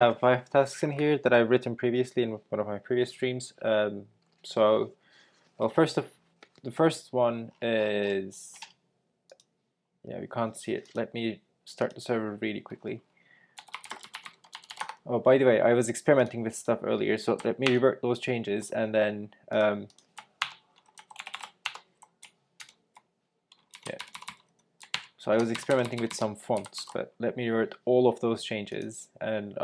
have 5 tasks in here that I've written previously in one of my previous streams. So, well, the first one is, yeah, we can't see it. Let me start the server really quickly. Oh, by the way, I was experimenting with stuff earlier, so let me revert those changes and then, yeah. So I was experimenting with some fonts, but let me revert all of those changes, and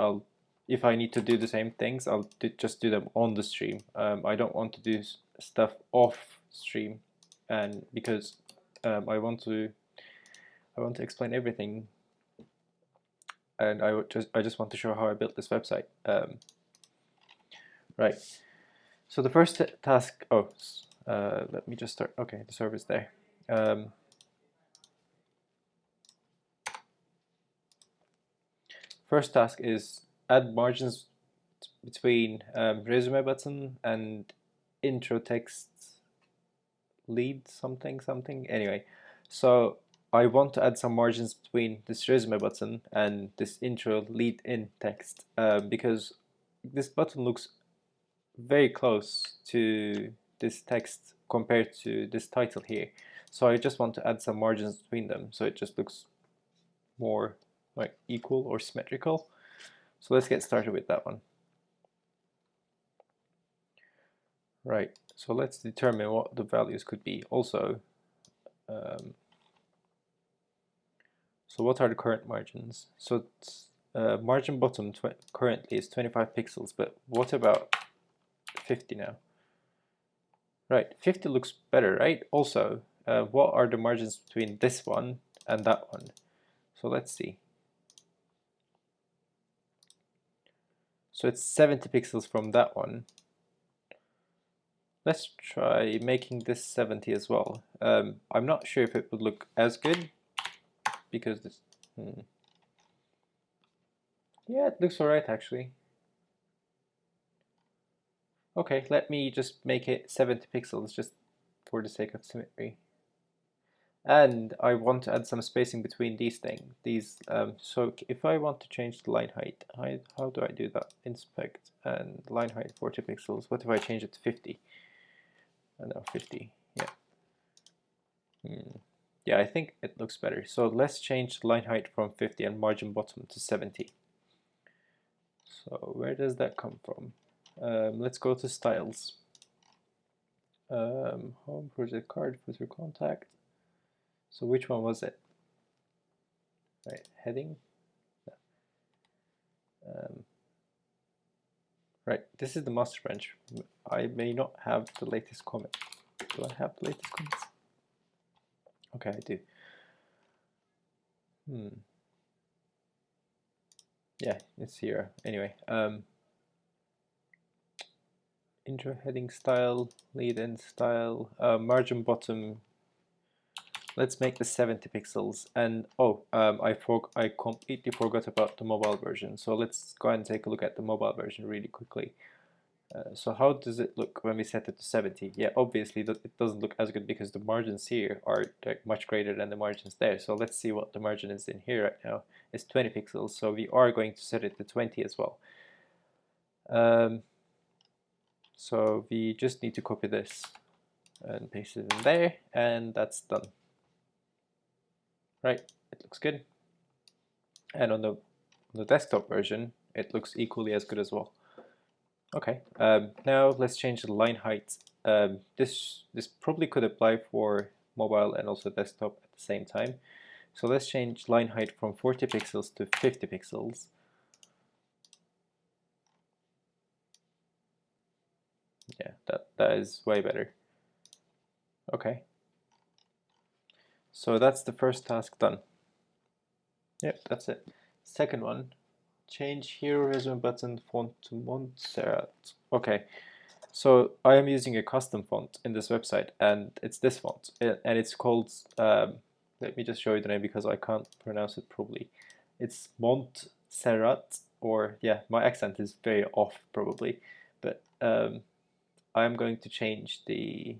if I need to do the same things, I'll just do them on the stream. I don't want to do stuff off stream, and because I want to explain everything, and I just want to show how I built this website. Right. So the first task. Oh, let me just start. Okay, the server's there. First task is add margins between resume button and intro text lead something something. Anyway, so I want to add some margins between this resume button and this intro lead in text because this button looks very close to this text compared to this title here. So I just want to add some margins between them so it just looks more like equal or symmetrical. So let's get started with that one. Right, so let's determine what the values could be. Also, so what are the current margins? So margin bottom currently is 25 pixels, but what about 50 now? Right, 50 looks better, right? Also, what are the margins between this one and that one? So let's see. So it's 70 pixels from that one. Let's try making this 70 as well. I'm not sure if it would look as good because this. Yeah, it looks alright actually. Okay, let me just make it 70 pixels just for the sake of symmetry. And I want to add some spacing between these things. So if I want to change the line height, how do I do that? Inspect and line height 40 pixels. What if I change it to 50? No, 50. Yeah. Yeah, I think it looks better. So let's change the line height from 50 and margin bottom to 70. So where does that come from? Let's go to styles. Home, project card, footer, contact. So which one was it? Right, heading. Right, this is the master branch. I may not have the latest comment. Do I have the latest comments? Okay, I do. Yeah, it's here. Anyway, intro heading style, lead in style, margin bottom. Let's make the 70 pixels. And I completely forgot about the mobile version. So let's go ahead and take a look at the mobile version really quickly. So how does it look when we set it to 70? Yeah, obviously it doesn't look as good because the margins here are like much greater than the margins there. So let's see what the margin is in here right now. It's 20 pixels, so we are going to set it to 20 as well. So we just need to copy this and paste it in there, and that's done. Right, it looks good. And on the desktop version, it looks equally as good as well. Okay, now let's change the line height. This probably could apply for mobile and also desktop at the same time. So let's change line height from 40 pixels to 50 pixels. Yeah, that is way better. Okay. So that's the first task done. Yep, that's it. Second one, change Heroism button font to Montserrat. Okay, so I am using a custom font in this website, and it's this font, and it's called, let me just show you the name because I can't pronounce it properly. It's Montserrat, or yeah, my accent is very off probably, but I'm going to change the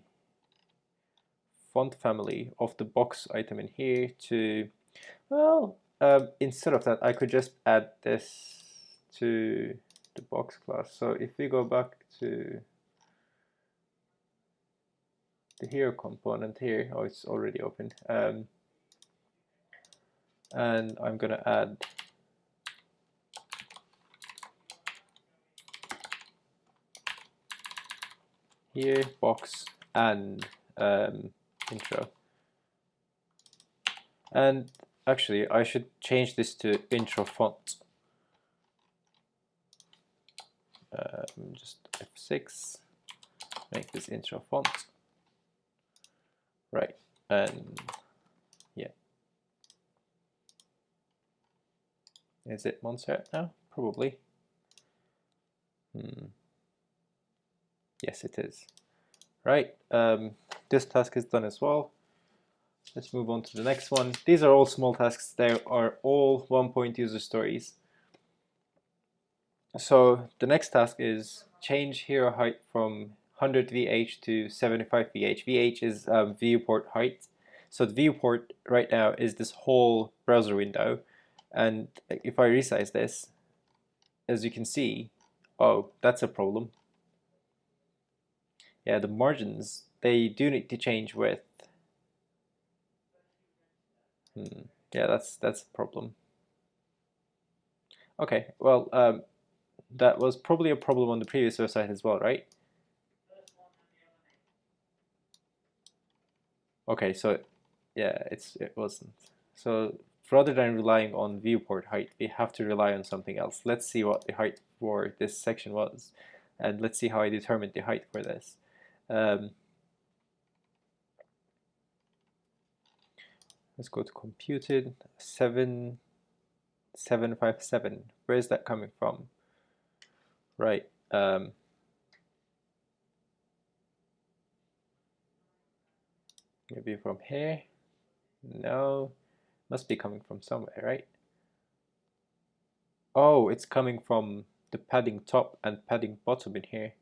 font family of the box item in here to, well, instead of that, I could just add this to the box class. So if we go back to the hero component here, oh, it's already open, and I'm gonna add here box and intro. And actually I should change this to intro font. Just F6, make this intro font. Right, and yeah. Is it Montserrat now? Probably. Yes, it is. Right, this task is done as well. Let's move on to the next one. These are all small tasks. They are all 1-point user stories. So the next task is change hero height from 100 VH to 75 VH. VH is viewport height. So the viewport right now is this whole browser window. And if I resize this, as you can see, oh, that's a problem. Yeah, the margins, they do need to change with. Yeah, that's a problem. Okay, well, that was probably a problem on the previous website as well, right? Okay, so yeah, it wasn't. So rather than relying on viewport height, we have to rely on something else. Let's see what the height for this section was, and let's see how I determined the height for this. Let's go to computed 7757. Where is that coming from? Right. Maybe from here? No. Must be coming from somewhere, right? Oh, it's coming from the padding top and padding bottom in here.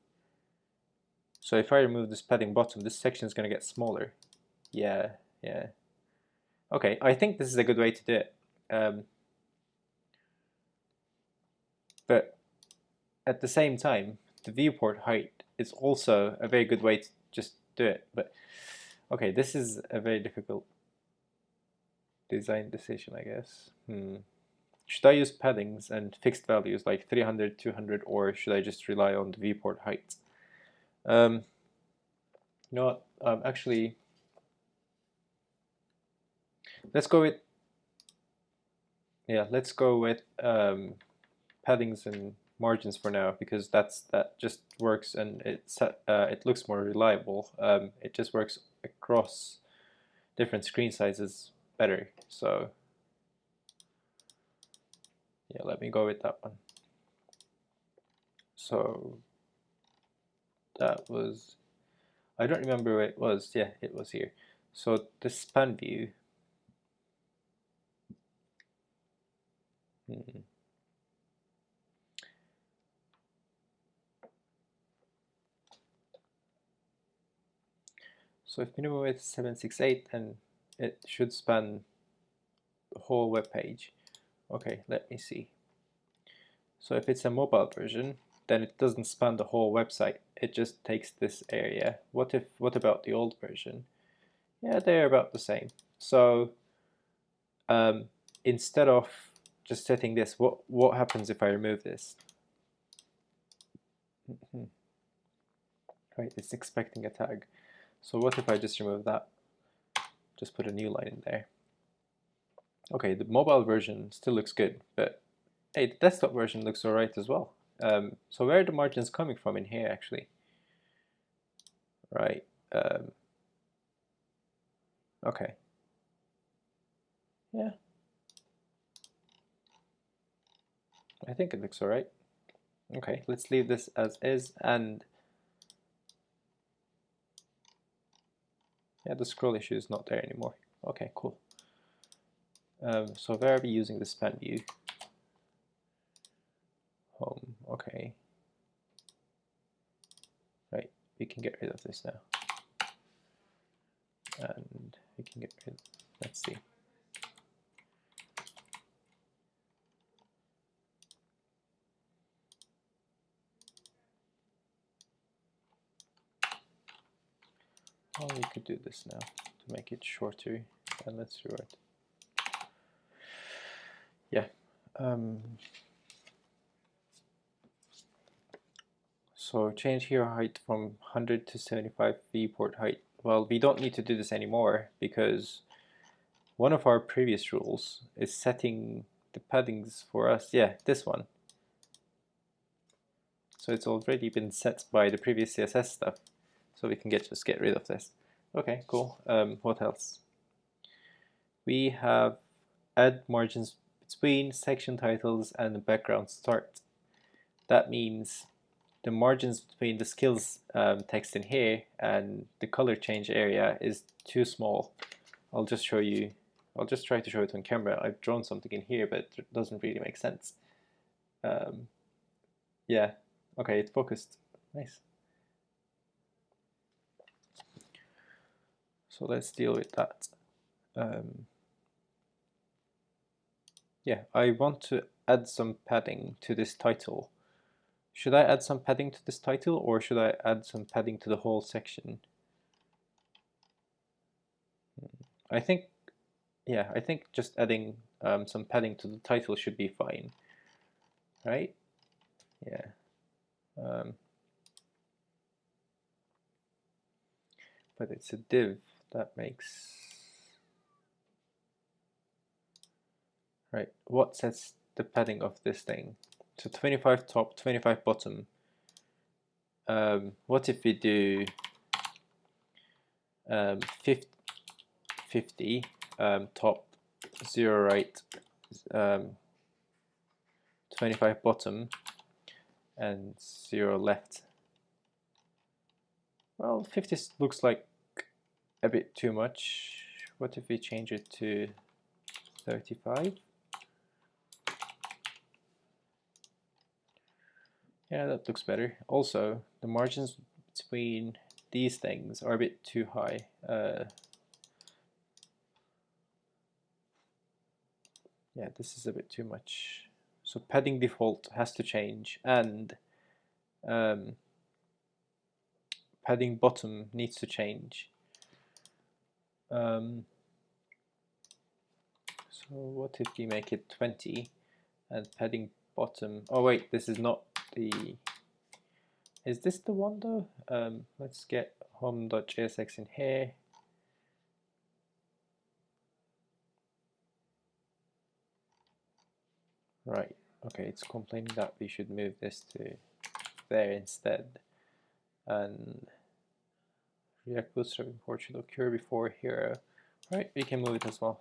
So if I remove this padding bottom, this section is going to get smaller. Yeah, yeah. Okay, I think this is a good way to do it. But at the same time, the viewport height is also a very good way to just do it. But okay, this is a very difficult design decision, I guess. Should I use paddings and fixed values like 300, 200, or should I just rely on the viewport height? You know what? Actually, let's go with paddings and margins for now, because that just works, and it looks more reliable. It just works across different screen sizes better. So yeah, let me go with that one. So that was, I don't remember where it was. Yeah, it was here. So the span view. So if minimum width is 768, then it should span the whole web page. Okay, let me see. So if it's a mobile version, then it doesn't span the whole website. It just takes this area. What about the old version? Yeah, they're about the same. So instead of just setting this, what happens if I remove this? Right, it's expecting a tag. So what if I just remove that? Just put a new line in there. Okay, the mobile version still looks good, but hey, the desktop version looks alright as well. So where are the margins coming from in here, actually? Right. Okay. Yeah. I think it looks alright. Okay, let's leave this as is, and yeah, the scroll issue is not there anymore. Okay, cool. So where are we using the span view? Home. Okay. Right, we can get rid of this now. And we can get rid, let's see. Oh, we could do this now to make it shorter, and let's rewrite. Yeah. So change hero height from 100 to 75 viewport height. Well, we don't need to do this anymore because one of our previous rules is setting the paddings for us. Yeah, this one. So it's already been set by the previous CSS stuff. So we can just get rid of this. Okay, cool. What else? We have add margins between section titles and background start. That means the margins between the skills text in here and the color change area is too small. I'll just show you. I'll just try to show it on camera. I've drawn something in here, but it doesn't really make sense. Yeah, okay, it's focused. Nice. So let's deal with that. Yeah, I want to add some padding to this title. Should I add some padding to this title, or should I add some padding to the whole section? I think, yeah, I think just adding some padding to the title should be fine, right? Yeah. But it's a div that makes, right, what sets the padding of this thing? So 25 top, 25 bottom. What if we do 50 top, 0 right, 25 bottom, and 0 left? Well, 50 looks like a bit too much. What if we change it to 35? Yeah, that looks better. Also, the margins between these things are a bit too high. Yeah, this is a bit too much. So padding default has to change, and padding bottom needs to change. So what if we make it 20 and padding bottom? Oh wait, this is not the. Is this the one though? Let's get home.jsx in here. Right, okay, it's complaining that we should move this to there instead. And React Bootstrap import should occur before hero. Right, we can move it as well.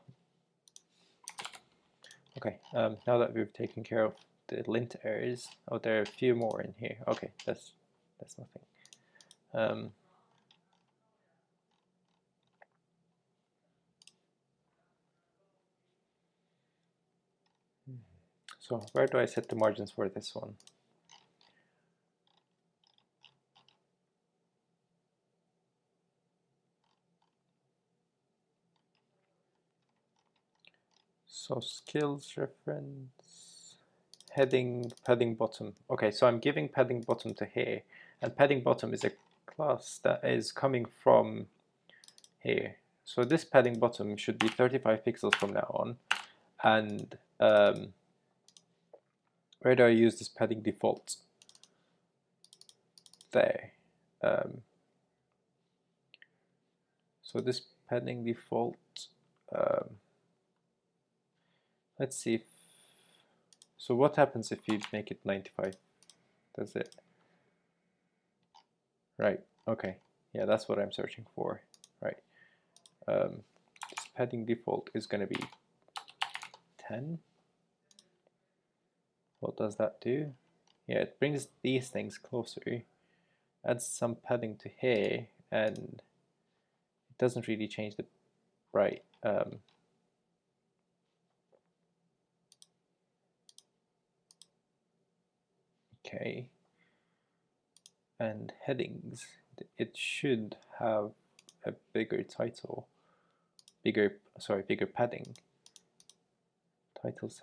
Okay, now that we've taken care of the lint errors, oh, there are a few more in here. Okay, that's nothing. So where do I set the margins for this one? So skills reference, heading, padding bottom. Okay, so I'm giving padding bottom to here, and padding bottom is a class that is coming from here. So this padding bottom should be 35 pixels from now on. And where do I use this padding default? There. So this padding default, let's see if, so what happens if you make it 95? Does it? Right, okay. Yeah, that's what I'm searching for. Right. This padding default is going to be 10. What does that do? Yeah, it brings these things closer, adds some padding to here, and it doesn't really change the right. Okay. And headings, it should have a bigger title, bigger padding. Titles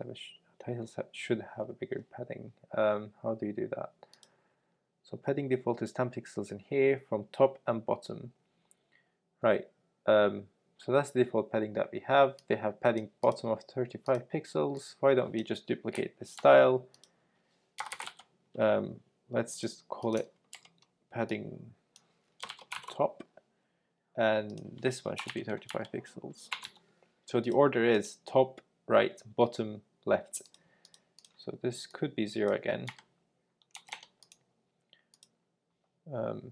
should have a bigger padding. How do you do that? So padding default is 10 pixels in here from top and bottom. Right. So that's the default padding that we have. They have padding bottom of 35 pixels. Why don't we just duplicate this style? Let's just call it padding top, and this one should be 35 pixels. So the order is top, right, bottom, left. So this could be 0 again.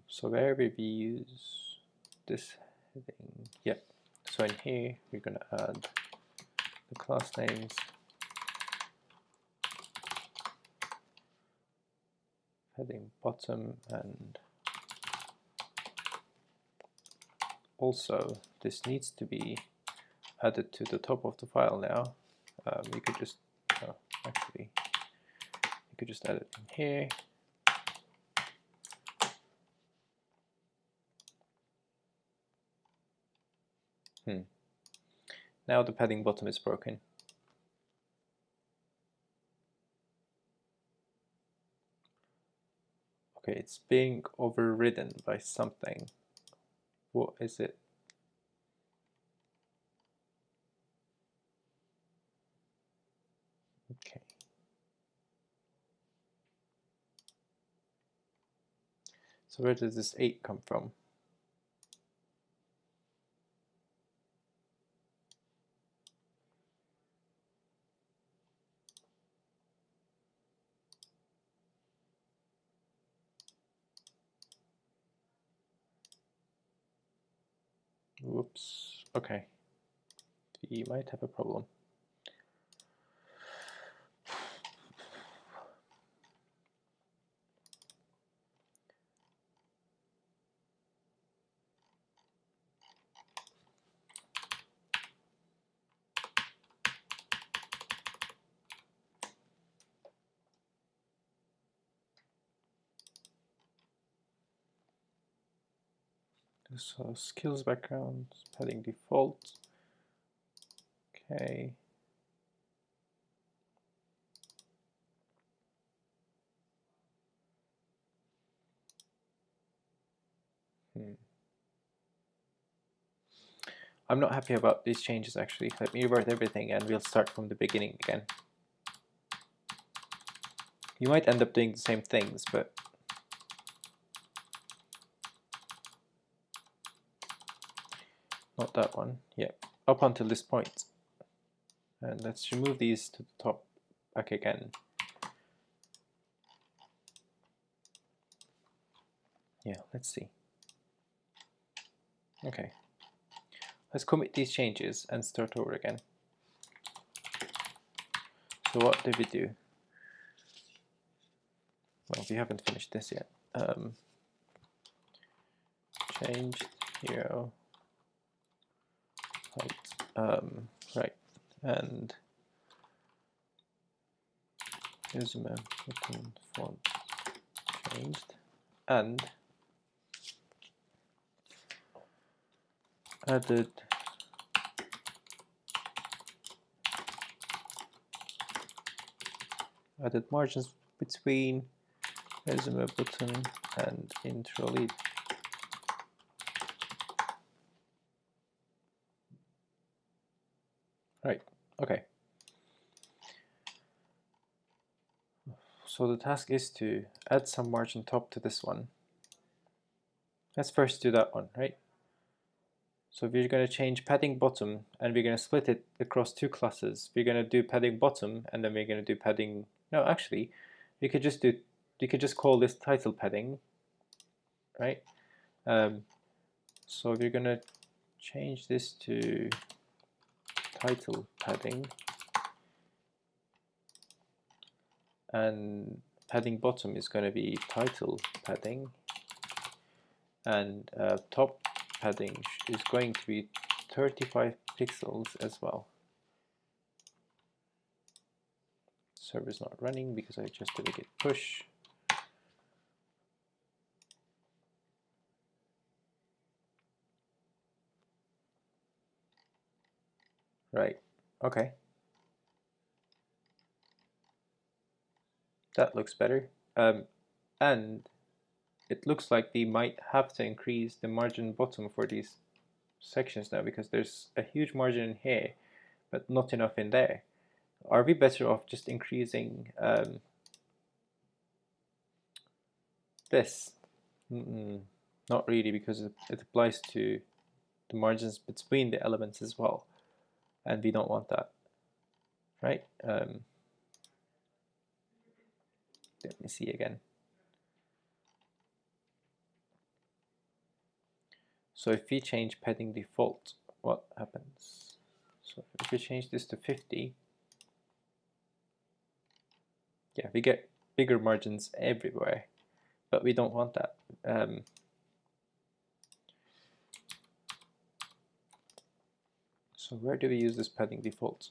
So where we use this heading, yeah. So in here we're going to add the class names, heading bottom, and also this needs to be added to the top of the file now. You could just actually you could just add it in here. Now the padding bottom is broken. Okay, it's being overridden by something. What is it? Okay. So where does this 8 come from? Whoops. Okay. We might have a problem. So skills background, padding default. Okay. I'm not happy about these changes actually. Let me revert everything and we'll start from the beginning again. You might end up doing the same things, but not that one. Yeah, up until this point. And let's remove these to the top back again. Yeah, let's see. Okay. Let's commit these changes and start over again. So what did we do? Well, we haven't finished this yet. Change hero height. Right, and resume button font changed, and added margins between resume button and intro lead. Right, okay. So the task is to add some margin top to this one. Let's first do that one, right? So we're going to change padding bottom and we're going to split it across two classes. We're going to do padding bottom and then we're going to do padding, no, actually, we could just call this title padding, right? So we're going to change this to title padding, and padding bottom is going to be title padding, and top padding is going to be 35 pixels as well. Server's not running because I just did a git push. Right, okay. That looks better. And it looks like we might have to increase the margin bottom for these sections now because there's a huge margin in here, but not enough in there. Are we better off just increasing this? Not really, because it applies to the margins between the elements as well, and we don't want that, right? Let me see again. So if we change padding default, what happens? So if we change this to 50, yeah, we get bigger margins everywhere, but we don't want that. So where do we use this padding default?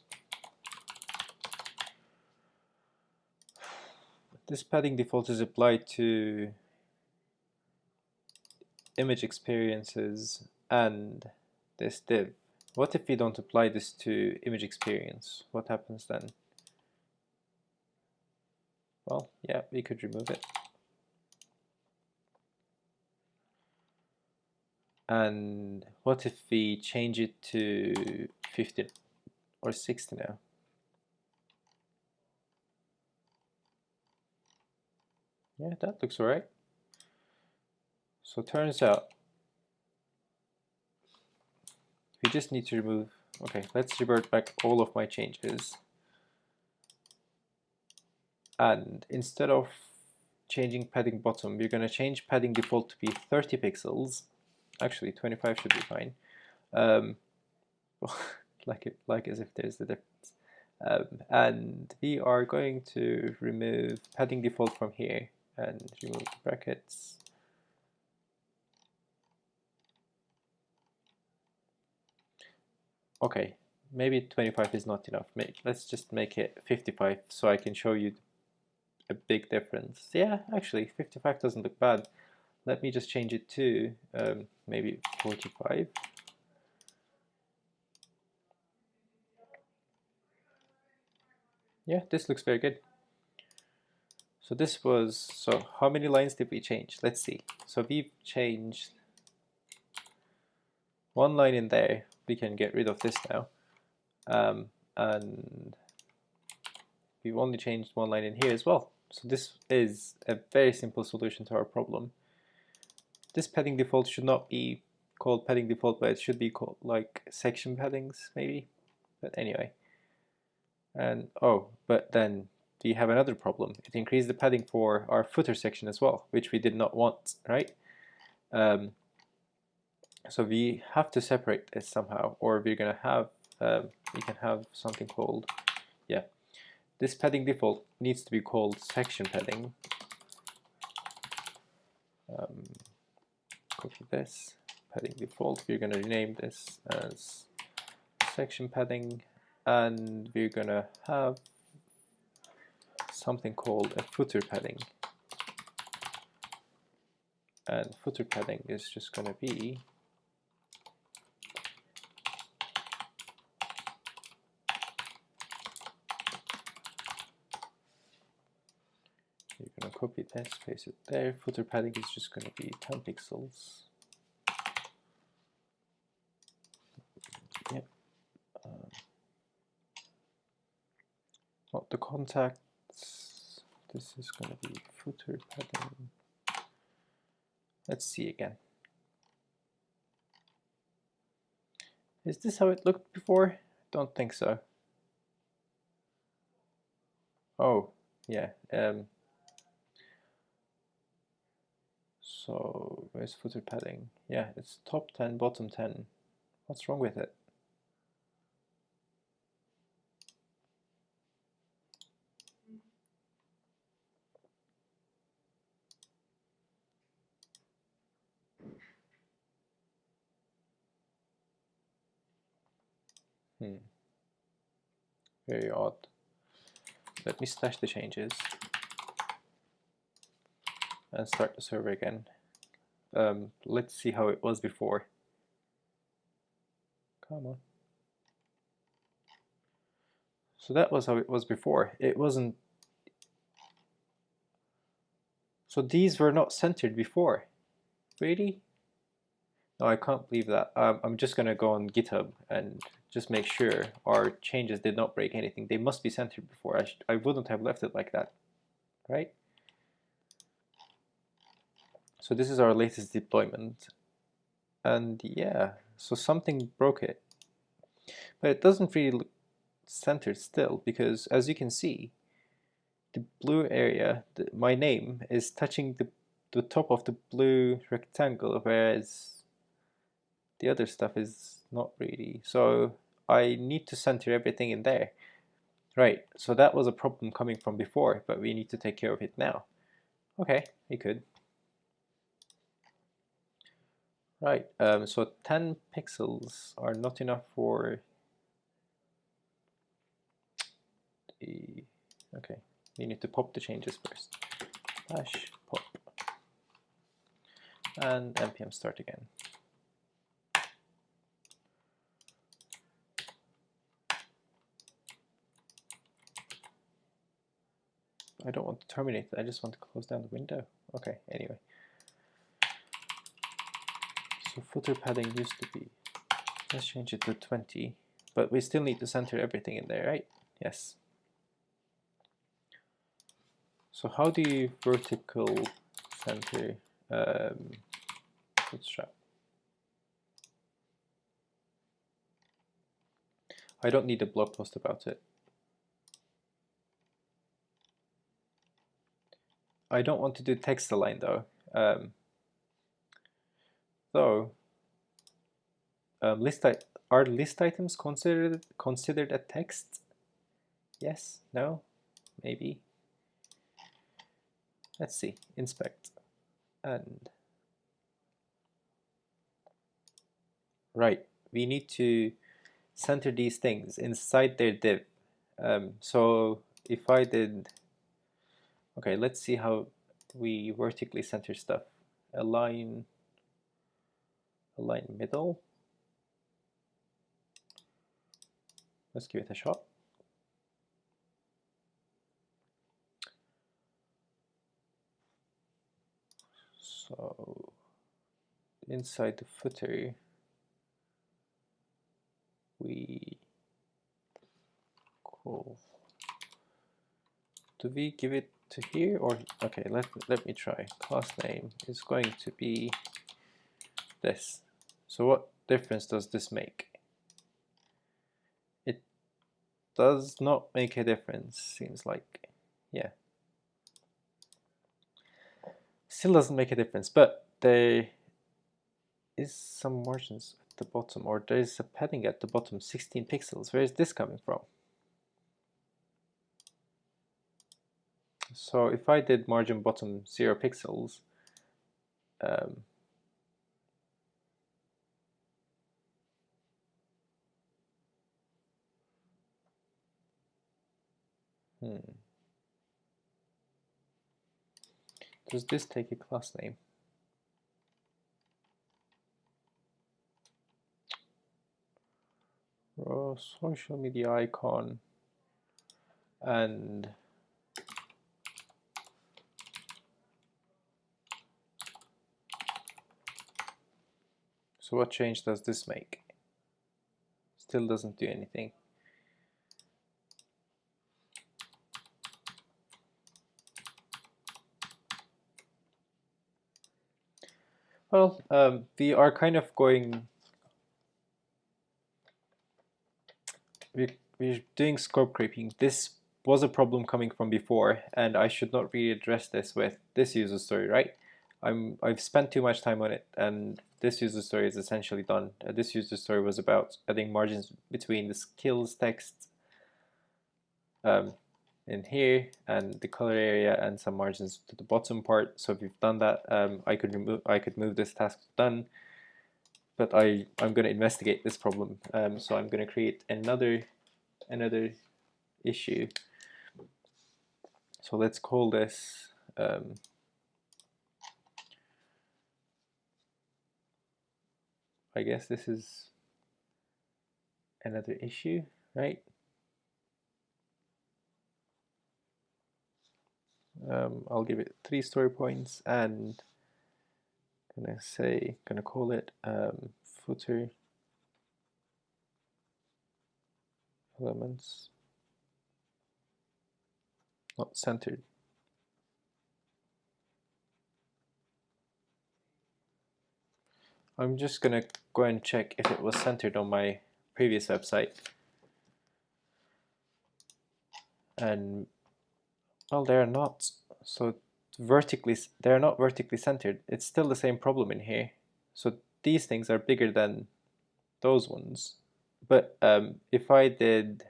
This padding default is applied to image experiences and this div. What if we don't apply this to image experience? What happens then? Well, yeah, we could remove it. And what if we change it to 50 or 60 now? Yeah, that looks all right. So turns out we just need to remove, okay, let's revert back all of my changes. And instead of changing padding bottom, we're going to change padding default to be 30 pixels. Actually, 25 should be fine. Like as if there's the difference. And we are going to remove padding default from here and remove the brackets. Okay, maybe 25 is not enough. Let's just make it 55 so I can show you a big difference. Yeah, actually 55 doesn't look bad. Let me just change it to maybe 45. Yeah, this looks very good. So this was, so how many lines did we change? Let's see. So we've changed one line in there. We can get rid of this now. And we've only changed one line in here as well. So this is a very simple solution to our problem. This padding default should not be called padding default, but it should be called like section paddings maybe. But anyway. And oh, but then we have another problem. It increased the padding for our footer section as well, which we did not want, right? So we have to separate this somehow, or we're gonna have we can have something called, yeah, this padding default needs to be called section padding. Copy this padding default. We're gonna rename this as section padding, and we're gonna have something called a footer padding. And footer padding is just going to be you're going to copy this, paste it there. Footer padding is just going to be 10 pixels. Yep. Not the contacts. This is going to be footer padding. Let's see again. Is this how it looked before? Don't think so. Oh, yeah. So where's footer padding? Yeah, it's top 10, bottom 10. What's wrong with it? Very odd. Let me slash the changes and start the server again. Let's see how it was before. Come on. So that was how it was before. It wasn't. So these were not centered before. Really? No, I can't believe that. I'm just gonna go on GitHub and just make sure our changes did not break anything. They must be centered before. I wouldn't have left it like that, right? So this is our latest deployment. And yeah, so something broke it. But it doesn't really look centered still, because as you can see, the blue area, my name, is touching the top of the blue rectangle, whereas the other stuff is not really. So I need to center everything in there. Right, so that was a problem coming from before, but we need to take care of it now. Okay, we could. Right, so 10 pixels are not enough for the... Okay, we need to pop the changes first. Dash pop. And npm start again. I don't want to terminate it, I just want to close down the window. Okay, anyway. So footer padding used to be, let's change it to 20, but we still need to center everything in there, right? Yes. So how do you vertical center bootstrap? I don't need a blog post about it. I don't want to do text align though. Though are list items considered a text? Yes, no, maybe. Let's see. Inspect and right. We need to center these things inside their div. So if I did, okay, let's see how we vertically center stuff. Align middle. Let's give it a shot. So inside the footer, we call. Do we give it to here or okay? Let me try. Class name is going to be this. So what difference does this make? It does not make a difference. Seems like, yeah. Still doesn't make a difference, but there is some margins at the bottom, or there is a padding at the bottom, 16 pixels. Where is this coming from? So if I did margin bottom 0 pixels, does this take a class name? Social media icon and so what change does this make? Still doesn't do anything. Well, we are kind of going, we're doing scope creeping. This was a problem coming from before, and I should not really address this with this user story, right? I've spent too much time on it, and this user story is essentially done. This user story was about adding margins between the skills text in here and the color area and some margins to the bottom part. So if you've done that, I could move this task to done, but I'm going to investigate this problem. So I'm going to create another issue. So let's call this I guess this is another issue, right? I'll give it 3 story points and gonna call it footer elements not centered. I'm just gonna go and check if it was centered on my previous website, and well, they're not. So they're not vertically centered. It's still the same problem in here. So these things are bigger than those ones. But if I did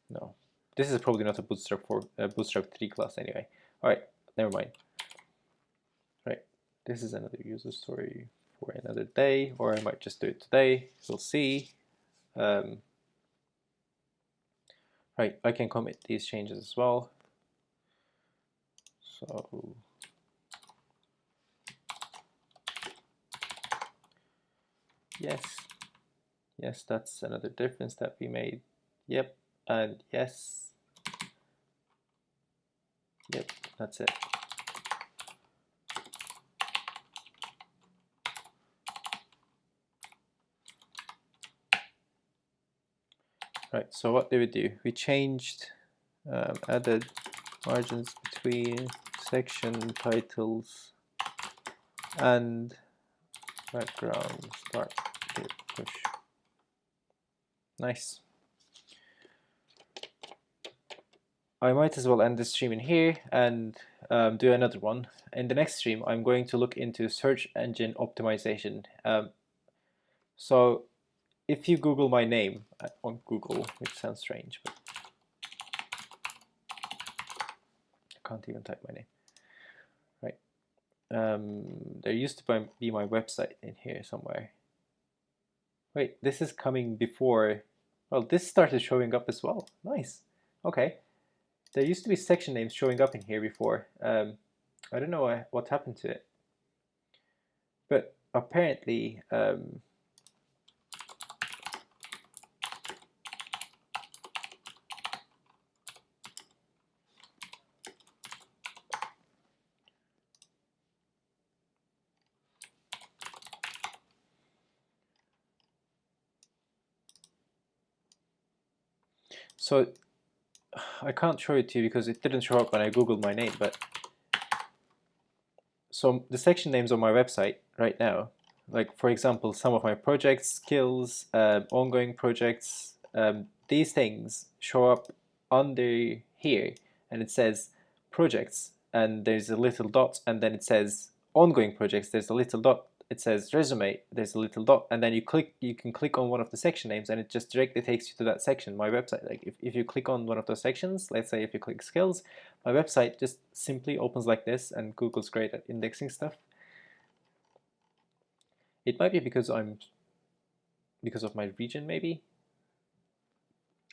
no, this is probably not a Bootstrap 3 class anyway. All right, never mind. Right, this is another user story for another day, or I might just do it today. We'll see. Right, I can commit these changes as well. So yes, that's another difference that we made. Yep, and yes. Yep, that's it. Right, so what did we do? We changed, added margins between section titles and background start push. Nice. I might as well end this stream in here and do another one. In the next stream, I'm going to look into search engine optimization. So if you Google my name on Google, which sounds strange, but I can't even type my name. Right. There used to be my website in here somewhere. Wait, this is coming before. Well, this started showing up as well. Nice. Okay. There used to be section names showing up in here before. I don't know what happened to it. But apparently, so I can't show it to you because it didn't show up when I Googled my name, but so the section names on my website right now, like for example, some of my projects, skills, ongoing projects, these things show up under here, and it says projects, and there's a little dot, and then it says ongoing projects, there's a little dot, it says resume, there's a little dot, and then you can click on one of the section names and it just directly takes you to that section, my website. Like if you click on one of those sections, let's say if you click skills, my website just simply opens like this, and Google's great at indexing stuff. It might be because of my region, maybe,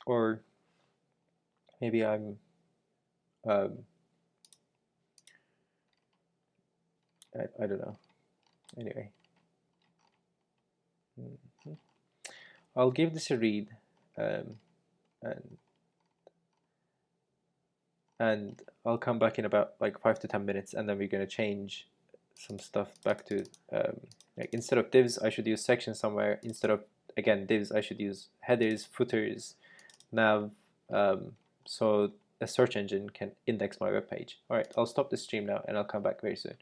or maybe I'm I don't know. Anyway, I'll give this a read, and I'll come back in about like 5 to 10 minutes, and then we're going to change some stuff back to like instead of divs I should use sections somewhere. Instead of again divs I should use headers, footers, nav, so a search engine can index my web page. All right, I'll stop the stream now and I'll come back very soon.